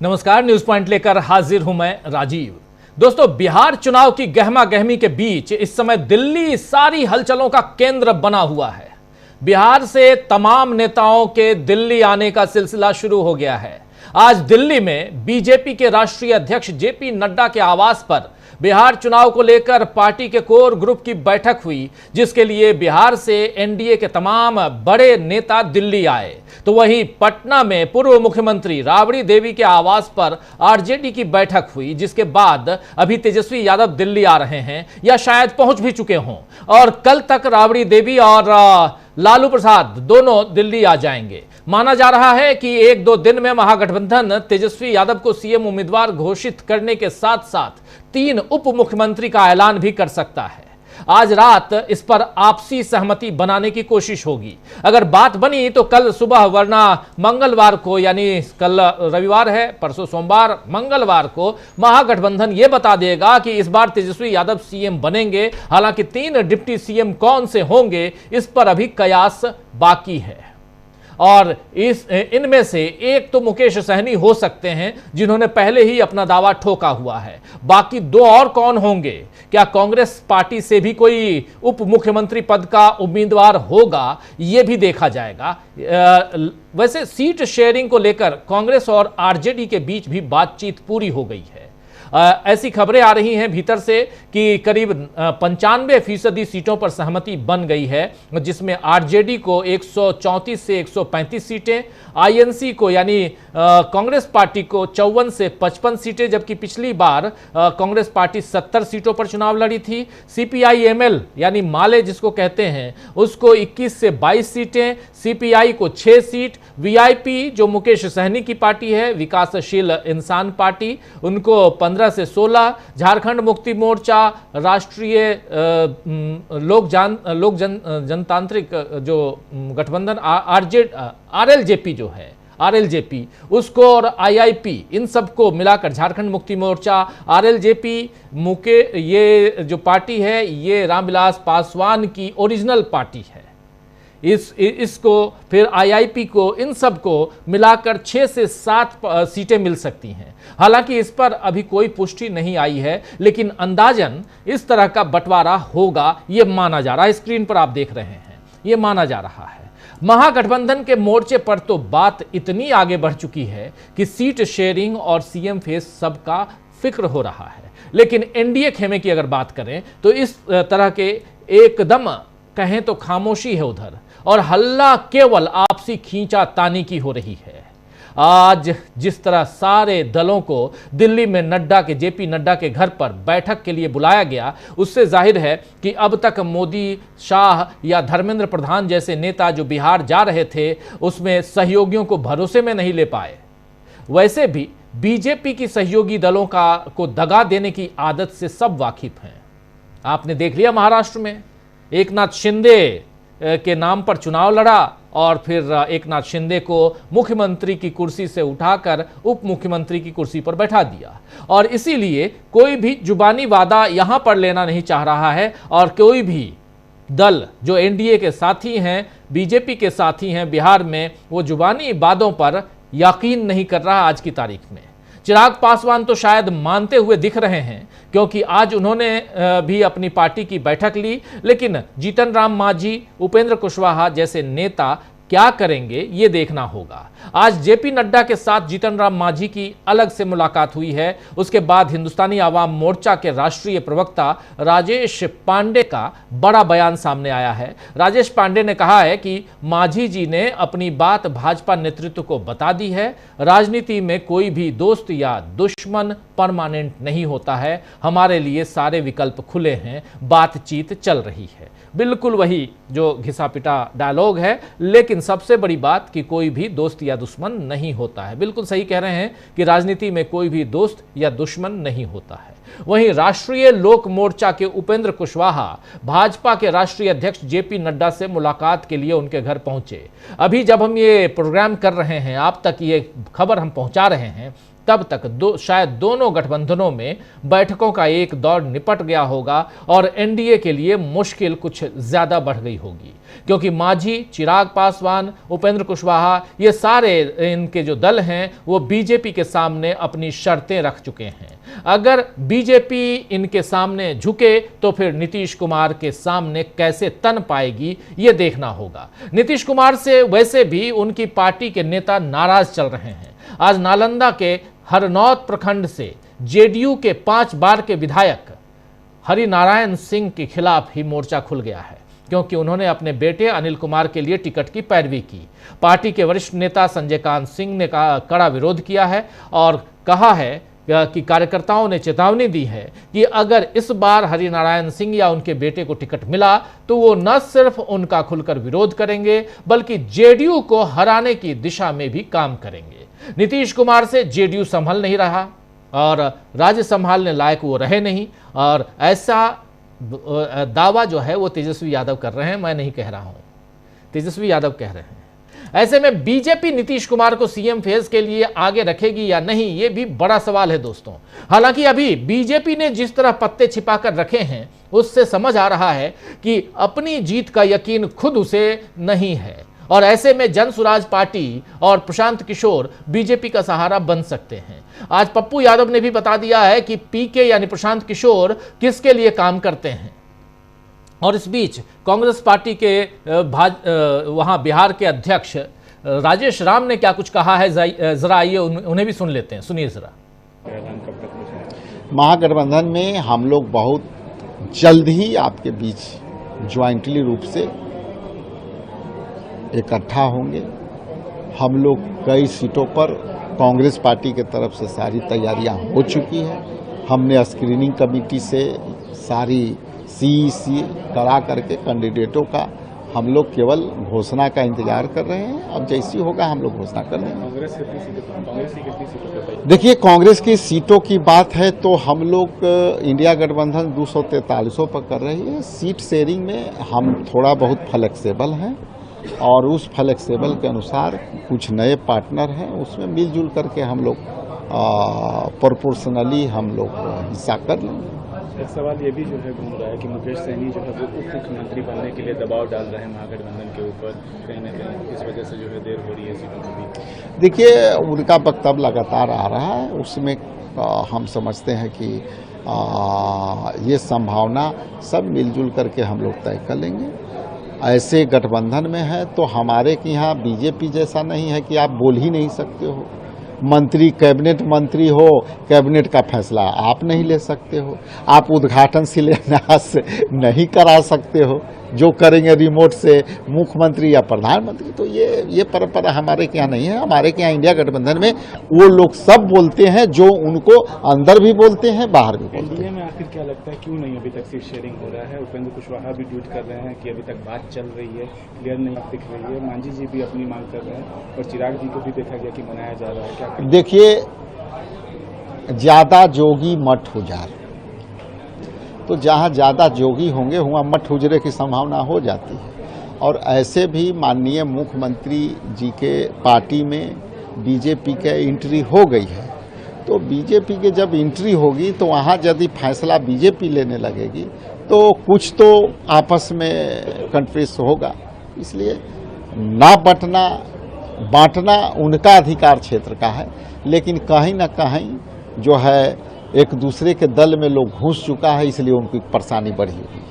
नमस्कार, news point लेकर हाजिर हूं मैं राजीव। दोस्तों, बिहार चुनाव की गहमा गहमी के बीच इस समय दिल्ली सारी हलचलों का केंद्र बना हुआ है। बिहार से तमाम नेताओं के दिल्ली आने का सिलसिला शुरू हो गया है। आज दिल्ली में बीजेपी के राष्ट्रीय अध्यक्ष जेपी नड्डा के आवास पर बिहार चुनाव को लेकर पार्टी के कोर ग्रुप की बैठक हुई, जिसके लिए बिहार से एनडीए के तमाम बड़े नेता दिल्ली आए। तो वहीं पटना में पूर्व मुख्यमंत्री राबड़ी देवी के आवास पर आरजेडी की बैठक हुई, जिसके बाद अभी तेजस्वी यादव दिल्ली आ रहे हैं या शायद पहुंच भी चुके हों, और कल तक राबड़ी देवी और लालू प्रसाद दोनों दिल्ली आ जाएंगे। माना जा रहा है कि एक दो दिन में महागठबंधन तेजस्वी यादव को सीएम उम्मीदवार घोषित करने के साथ साथ 3 उप मुख्यमंत्री का ऐलान भी कर सकता है। आज रात इस पर आपसी सहमति बनाने की कोशिश होगी। अगर बात बनी तो कल सुबह, वरना मंगलवार को, यानी कल रविवार है, परसों सोमवार, मंगलवार को महागठबंधन यह बता देगा कि इस बार तेजस्वी यादव सीएम बनेंगे। हालांकि 3 डिप्टी सीएम कौन से होंगे, इस पर अभी कयास बाकी है। और इनमें से एक तो मुकेश सहनी हो सकते हैं, जिन्होंने पहले ही अपना दावा ठोका हुआ है। बाकी 2 और कौन होंगे? क्या कांग्रेस पार्टी से भी कोई उप मुख्यमंत्री पद का उम्मीदवार होगा? यह भी देखा जाएगा। वैसे सीट शेयरिंग को लेकर कांग्रेस और आरजेडी के बीच भी बातचीत पूरी हो गई है। ऐसी खबरें आ रही हैं भीतर से कि करीब 95% सीटों पर सहमति बन गई है, जिसमें आरजेडी को 134 से 135 सीटें, आईएनसी को यानी कांग्रेस पार्टी को 54 से 55 सीटें, जबकि पिछली बार कांग्रेस पार्टी 70 सीटों पर चुनाव लड़ी थी। सीपीआई-एमएल यानी माले जिसको कहते हैं, उसको 21 से 22 सीटें, सीपीआई को 6 सीट, वीआईपी जो मुकेश सहनी की पार्टी है, विकासशील इंसान पार्टी, उनको 15 से 16, झारखंड मुक्ति मोर्चा, राष्ट्रीय जनतांत्रिक जो गठबंधन आरएलजेपी जो है, आरएलजेपी उसको, और आईआईपी, इन सबको मिलाकर झारखंड मुक्ति मोर्चा, आरएलजेपी ये जो पार्टी है, ये रामविलास पासवान की ओरिजिनल पार्टी है। इसको फिर आईआईपी को, इन सब को मिलाकर 6 से 7 सीटें मिल सकती हैं। हालांकि इस पर अभी कोई पुष्टि नहीं आई है, लेकिन अंदाजन इस तरह का बंटवारा होगा, यह माना जा रहा है। स्क्रीन पर आप देख रहे हैं, यह माना जा रहा है। महागठबंधन के मोर्चे पर तो बात इतनी आगे बढ़ चुकी है कि सीट शेयरिंग और सीएम फेस सबका फिक्र हो रहा है। लेकिन एनडीए खेमे की अगर बात करें तो इस तरह के एकदम कहें तो खामोशी है उधर, और हल्ला केवल आपसी खींचातानी की हो रही है। आज जिस तरह सारे दलों को दिल्ली में जेपी नड्डा के घर पर बैठक के लिए बुलाया गया, उससे जाहिर है कि अब तक मोदी, शाह या धर्मेंद्र प्रधान जैसे नेता जो बिहार जा रहे थे, उसमें सहयोगियों को भरोसे में नहीं ले पाए। वैसे भी बीजेपी की सहयोगी दलों को दगा देने की आदत से सब वाकिफ हैं। आपने देख लिया, महाराष्ट्र में एकनाथ शिंदे के नाम पर चुनाव लड़ा और फिर एकनाथ शिंदे को मुख्यमंत्री की कुर्सी से उठाकर उप मुख्यमंत्री की कुर्सी पर बैठा दिया। और इसीलिए कोई भी जुबानी वादा यहां पर लेना नहीं चाह रहा है, और कोई भी दल जो एनडीए के साथी हैं, बीजेपी के साथी हैं बिहार में, वो जुबानी वादों पर यकीन नहीं कर रहा आज की तारीख में। चिराग पासवान तो शायद मानते हुए दिख रहे हैं, क्योंकि आज उन्होंने भी अपनी पार्टी की बैठक ली, लेकिन जीतन राम मांझी, उपेंद्र कुशवाहा जैसे नेता क्या करेंगे ये देखना होगा। आज जेपी नड्डा के साथ जीतन राम मांझी की अलग से मुलाकात हुई है। उसके बाद हिंदुस्तानी आवाम मोर्चा के राष्ट्रीय प्रवक्ता राजेश पांडे का बड़ा बयान सामने आया है। राजेश पांडे ने कहा है कि मांझी जी ने अपनी बात भाजपा नेतृत्व को बता दी है। राजनीति में कोई भी दोस्त या दुश्मन परमानेंट नहीं होता है, हमारे लिए सारे विकल्प खुले हैं, बातचीत चल रही है। बिल्कुल वही जो घिसा पिटा डायलॉग है, लेकिन सबसे बड़ी बात कि कोई भी दोस्त या दुश्मन नहीं होता है। बिल्कुल सही कह रहे हैं कि राजनीति में कोई भी दोस्त या दुश्मन नहीं होता है। वहीं राष्ट्रीय लोक मोर्चा के उपेंद्र कुशवाहा भाजपा के राष्ट्रीय अध्यक्ष जेपी नड्डा से मुलाकात के लिए उनके घर पहुंचे। अभी जब हम ये प्रोग्राम कर रहे हैं, आप तक ये खबर हम पहुंचा रहे हैं तब तक शायद दोनों गठबंधनों में बैठकों का एक दौर निपट गया होगा और एनडीए के लिए मुश्किल कुछ ज्यादा बढ़ गई होगी, क्योंकि मांझी, चिराग पासवान, उपेंद्र कुशवाहा, ये सारे इनके जो दल हैं वो बीजेपी के सामने अपनी शर्तें रख चुके हैं। अगर बीजेपी इनके सामने झुके तो फिर नीतीश कुमार के सामने कैसे तन पाएगी, ये देखना होगा। नीतीश कुमार से वैसे भी उनकी पार्टी के नेता नाराज चल रहे हैं। आज नालंदा के हरनौत प्रखंड से जेडीयू के 5 बार के विधायक हरिनारायण सिंह के खिलाफ ही मोर्चा खुल गया है, क्योंकि उन्होंने अपने बेटे अनिल कुमार के लिए टिकट की पैरवी की। पार्टी के वरिष्ठ नेता संजय कांत सिंह ने कड़ा विरोध किया है और कहा है कि कार्यकर्ताओं ने चेतावनी दी है कि अगर इस बार हरिनारायण सिंह या उनके बेटे को टिकट मिला तो वो न सिर्फ उनका खुलकर विरोध करेंगे बल्कि जेडीयू को हराने की दिशा में भी काम करेंगे। नीतीश कुमार से जेडीयू संभल नहीं रहा और राज्य संभालने लायक वो रहे नहीं, और ऐसा दावा जो है वो तेजस्वी यादव कर रहे हैं, मैं नहीं कह रहा हूं, तेजस्वी यादव कह रहे हैं। ऐसे में बीजेपी नीतीश कुमार को सीएम फेज के लिए आगे रखेगी या नहीं, ये भी बड़ा सवाल है दोस्तों। हालांकि अभी बीजेपी ने जिस तरह पत्ते छिपाकर रखे हैं उससे समझ आ रहा है कि अपनी जीत का यकीन खुद उसे नहीं है, और ऐसे में जनसुराज पार्टी और प्रशांत किशोर बीजेपी का सहारा बन सकते हैं। आज पप्पू यादव ने भी बता दिया है कि पीके यानी प्रशांत किशोर किसके लिए काम करते हैं। और इस बीच कांग्रेस पार्टी के वहां बिहार के अध्यक्ष राजेश राम ने क्या कुछ कहा है, जरा आइए उन्हें भी सुन लेते हैं, सुनिए जरा। महागठबंधन में हम लोग बहुत जल्द ही आपके बीच ज्वाइंटली रूप से इकट्ठा होंगे। हम लोग कई सीटों पर कांग्रेस पार्टी की तरफ से सारी तैयारियां हो चुकी है। हमने स्क्रीनिंग कमेटी से सारी सीईसी करा करके कैंडिडेटों का हम लोग केवल घोषणा का इंतजार कर रहे हैं। अब जैसी होगा हम लोग घोषणा कर देंगे। देखिए, कांग्रेस की सीटों की बात है तो हम लोग इंडिया गठबंधन 243 पर कर रही है। सीट शेयरिंग में हम थोड़ा बहुत फ्लेक्सिबल हैं और उस फ्लेक्सिबल के अनुसार कुछ नए पार्टनर हैं, उसमें मिलजुल करके हम लोग प्रोपोर्शनली हम लोग हिस्सा कर लेंगे। एक सवाल ये भी जो है घूम रहा है कि मुकेश सहनी जो है वो उप मुख्यमंत्री बनने के लिए दबाव डाल रहे हैं महागठबंधन के ऊपर, कहीं ना कहीं इस वजह से जो है देर हो रही है सीटों की भी। देखिए, उनका वक्तव्य लगातार आ रहा है, उसमें हम समझते हैं कि ये संभावना सब मिलजुल करके हम लोग तय कर लेंगे। ऐसे गठबंधन में है तो हमारे के यहाँ बीजेपी जैसा नहीं है कि आप बोल ही नहीं सकते हो। मंत्री कैबिनेट मंत्री हो, कैबिनेट का फैसला आप नहीं ले सकते हो, आप उद्घाटन शिलान्यास नहीं करा सकते हो, जो करेंगे रिमोट से मुख्यमंत्री या प्रधानमंत्री। तो ये परंपरा हमारे के यहाँ नहीं है। हमारे के यहाँ इंडिया गठबंधन में वो लोग सब बोलते हैं जो उनको अंदर भी बोलते हैं, बाहर भी बोलते हैं। में आखिर क्या लगता है क्यों नहीं अभी तक सीट शेयरिंग हो रहा है? उपेंद्र कुशवाहा भी ट्वीट कर रहे हैं कि अभी तक बात चल रही है, क्लियर नहीं दिख रही है। मांझी जी भी अपनी मांग कर रहे हैं और चिराग जी को भी देखा गया कि मनाया जा रहा है। क्या देखिए, ज्यादा जोगी मठ उजाड़, तो जहाँ ज़्यादा जोगी होंगे वहाँ मठ उजरे की संभावना हो जाती है। और ऐसे भी माननीय मुख्यमंत्री जी के पार्टी में बीजेपी के एंट्री हो गई है, तो बीजेपी के जब एंट्री होगी तो वहाँ यदि फैसला बीजेपी लेने लगेगी तो कुछ तो आपस में कन्फ्लिक्ट होगा। इसलिए ना बांटना उनका अधिकार क्षेत्र का है, लेकिन कहीं ना कहीं जो है एक दूसरे के दल में लोग घुस चुका है, इसलिए उनकी परेशानी बढ़ी हुई है।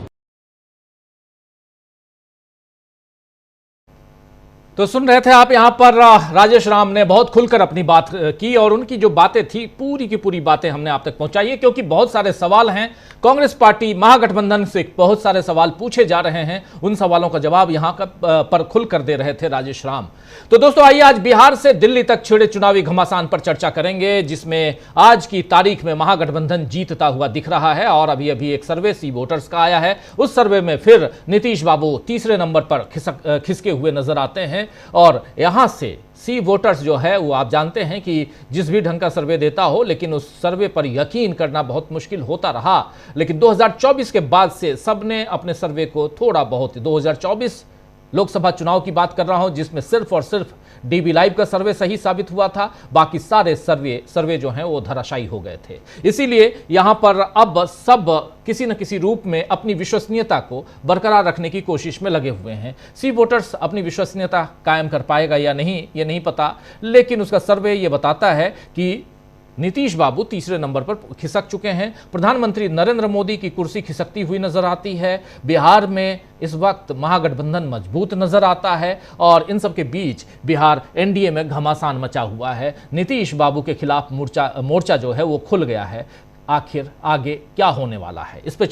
तो सुन रहे थे आप, यहां पर राजेश राम ने बहुत खुलकर अपनी बात की और उनकी जो बातें थी पूरी की पूरी बातें हमने आप तक पहुंचाई है, क्योंकि बहुत सारे सवाल हैं। कांग्रेस पार्टी महागठबंधन से बहुत सारे सवाल पूछे जा रहे हैं, उन सवालों का जवाब यहां पर खुलकर दे रहे थे राजेश राम। तो दोस्तों आइए आज बिहार से दिल्ली तक छिड़े चुनावी घमासान पर चर्चा करेंगे, जिसमें आज की तारीख में महागठबंधन जीतता हुआ दिख रहा है। और अभी अभी एक सर्वे सी वोटर्स का आया है, उस सर्वे में फिर नीतीश बाबू तीसरे नंबर पर खिसके हुए नजर आते हैं। और यहां से सी वोटर्स जो है वो आप जानते हैं कि जिस भी ढंग का सर्वे देता हो, लेकिन उस सर्वे पर यकीन करना बहुत मुश्किल होता रहा। लेकिन 2024 के बाद से सबने अपने सर्वे को थोड़ा बहुत 2024 लोकसभा चुनाव की बात कर रहा हूं, जिसमें सिर्फ और सिर्फ डीबी लाइव का सर्वे सही साबित हुआ था, बाकी सारे सर्वे जो हैं वो धराशायी हो गए थे। इसीलिए यहां पर अब सब किसी न किसी रूप में अपनी विश्वसनीयता को बरकरार रखने की कोशिश में लगे हुए हैं। सी वोटर्स अपनी विश्वसनीयता कायम कर पाएगा या नहीं, ये नहीं पता, लेकिन उसका सर्वे ये बताता है कि नीतीश बाबू तीसरे नंबर पर खिसक चुके हैं। प्रधानमंत्री नरेंद्र मोदी की कुर्सी खिसकती हुई नजर आती है। बिहार में इस वक्त महागठबंधन मजबूत नजर आता है और इन सब के बीच बिहार एनडीए में घमासान मचा हुआ है। नीतीश बाबू के खिलाफ मोर्चा जो है वो खुल गया है। आखिर आगे क्या होने वाला है, इस पे